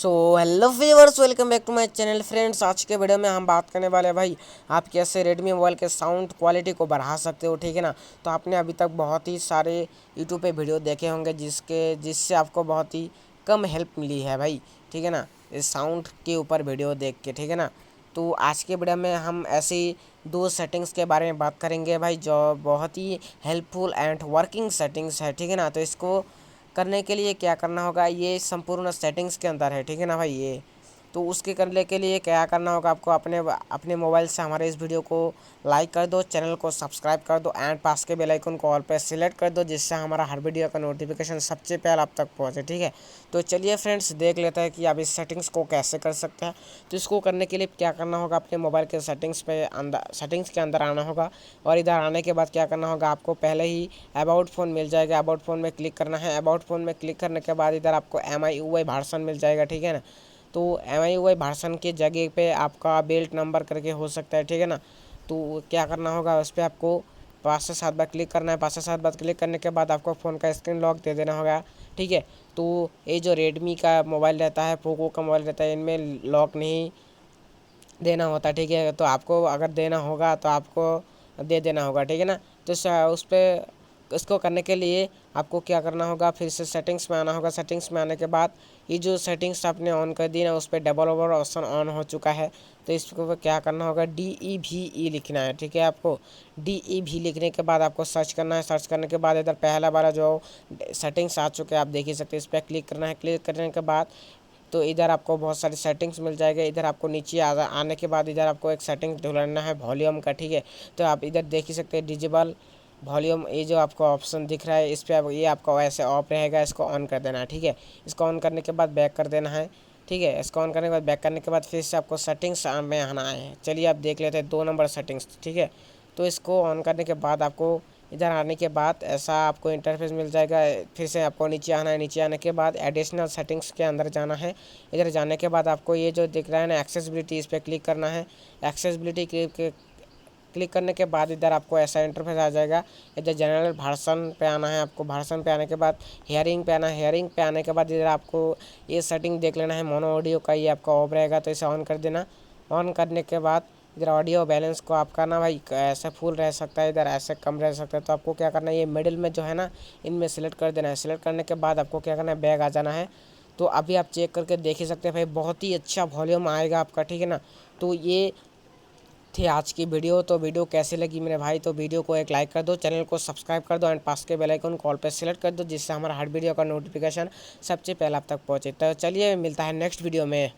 So hello viewers, welcome back to my channel friends. आज के video में हम बात करने वाले हैं भाई आप कैसे रेडमी मोबाइल के साउंड क्वालिटी को बढ़ा सकते हो, ठीक है ना। तो आपने अभी तक बहुत ही सारे यूट्यूब पे वीडियो देखे होंगे जिससे आपको बहुत ही कम हेल्प मिली है भाई, ठीक है ना, इस साउंड के ऊपर वीडियो देख के, ठीक है ना। तो आज के वीडियो में हम ऐसी दो सेटिंग्स के बारे में बात करेंगे भाई जो बहुत ही हेल्पफुल एंड वर्किंग सेटिंग्स है, ठीक है ना। तो इसको करने के लिए क्या करना होगा, ये संपूर्ण सेटिंग्स के अंदर है, ठीक है ना भाई। ये तो उसके करने के लिए क्या करना होगा, आपको अपने अपने मोबाइल से हमारे इस वीडियो को लाइक कर दो, चैनल को सब्सक्राइब कर दो एंड पास के बेल आइकन को ऑल पे सिलेक्ट कर दो, जिससे हमारा हर वीडियो का नोटिफिकेशन सबसे पहले आप तक पहुंचे, ठीक है। तो चलिए फ्रेंड्स, देख लेते हैं कि आप इस सेटिंग्स को कैसे कर सकते हैं। तो इसको करने के लिए क्या करना होगा, अपने मोबाइल के सेटिंग्स के अंदर आना होगा और इधर आने के बाद क्या करना होगा, आपको पहले ही अबाउट फ़ोन मिल जाएगा। अबाउट फ़ोन में क्लिक करना है। अबाउट फ़ोन में क्लिक करने के बाद इधर आपको MIUI वर्जन मिल जाएगा, ठीक है ना। तो MIUI वर्जन की जगह पे आपका बिल्ट नंबर करके हो सकता है, ठीक है ना। तो क्या करना होगा, उस पर आपको 5 से 7 बार क्लिक करना है। 5 से 7 बार क्लिक करने के बाद आपको फ़ोन का स्क्रीन लॉक दे देना होगा, ठीक है। तो ये जो रेडमी का मोबाइल रहता है, पोको का मोबाइल रहता है, इनमें लॉक नहीं देना होता, ठीक है। तो आपको अगर देना होगा तो आपको दे देना होगा, ठीक है ना। तो उस पर इसको करने के लिए आपको क्या करना होगा, फिर से सेटिंग्स में आना होगा। सेटिंग्स में आने के बाद ये जो सेटिंग्स आपने ऑन कर दी ना, उस पर डबल ओवर ऑप्शन ऑन हो चुका है। तो इसको क्या करना होगा, DEVE लिखना है, ठीक है। आपको DEV लिखने के बाद आपको सर्च करना है। सर्च करने के बाद इधर पहला वाला जो सेटिंग्स आ चुके हैं आप देख ही सकते हैं, इस पर क्लिक करना है। क्लिक करने के बाद तो इधर आपको बहुत सारी सेटिंग्स मिल जाएगा। इधर आपको नीचे आने के बाद इधर आपको एक सेटिंग ढूंढना है वॉल्यूम का, ठीक है। तो आप इधर देख ही सकते हैं डिजिबल वॉल्यूम, ये जो आपको ऑप्शन दिख रहा है इस पर ये आपका वैसे ऑफ रहेगा, इसको ऑन कर देना है, ठीक है। इसको ऑन करने के बाद बैक कर देना है, ठीक है। इसको ऑन करने के बाद बैक करने के बाद फिर से आपको सेटिंग्स में आना है। चलिए आप देख लेते हैं 2 नंबर सेटिंग्स, ठीक है। तो इसको ऑन करने के बाद आपको इधर आने के बाद ऐसा आपको इंटरफेस मिल जाएगा। फिर से आपको नीचे आना है। नीचे आने के बाद एडिशनल सेटिंग्स के अंदर जाना है। इधर जाने के बाद आपको ये जो दिख रहा है ना एक्सेसिबिलिटी, इस पर क्लिक करना है। एक्सेसिबिलिटी क्लिक करने के बाद इधर आपको ऐसा इंटरफेस आ जाएगा। इधर जनरल वर्जन पे आना है। आपको वर्जन पे आने के बाद हेयरिंग पे आना है। हेयरिंग पे आने के बाद इधर आपको ये सेटिंग देख लेना है, मोनो ऑडियो का, ये आपका ऑफ रहेगा, तो इसे ऑन कर देना। ऑन करने के बाद इधर ऑडियो बैलेंस को आपका ना भाई ऐसे फुल रह सकता है, इधर ऐसे कम रह सकता है। तो आपको क्या करना है, ये मिडिल में जो है ना, इनमें सेलेक्ट कर देना है। सेलेक्ट करने के बाद आपको क्या करना है, बैग आ जाना है। तो अभी आप चेक करके देख ही सकते हैं भाई, बहुत ही अच्छा वॉल्यूम आएगा आपका, ठीक है ना। तो ये थी आज की वीडियो। तो वीडियो कैसी लगी मेरे भाई, तो वीडियो को एक लाइक कर दो, चैनल को सब्सक्राइब कर दो एंड पास के बेल आइकन कॉल पर सेलेक्ट कर दो, जिससे हमारा हर वीडियो का नोटिफिकेशन सबसे पहले आप तक पहुँचे। तो चलिए मिलता है नेक्स्ट वीडियो में।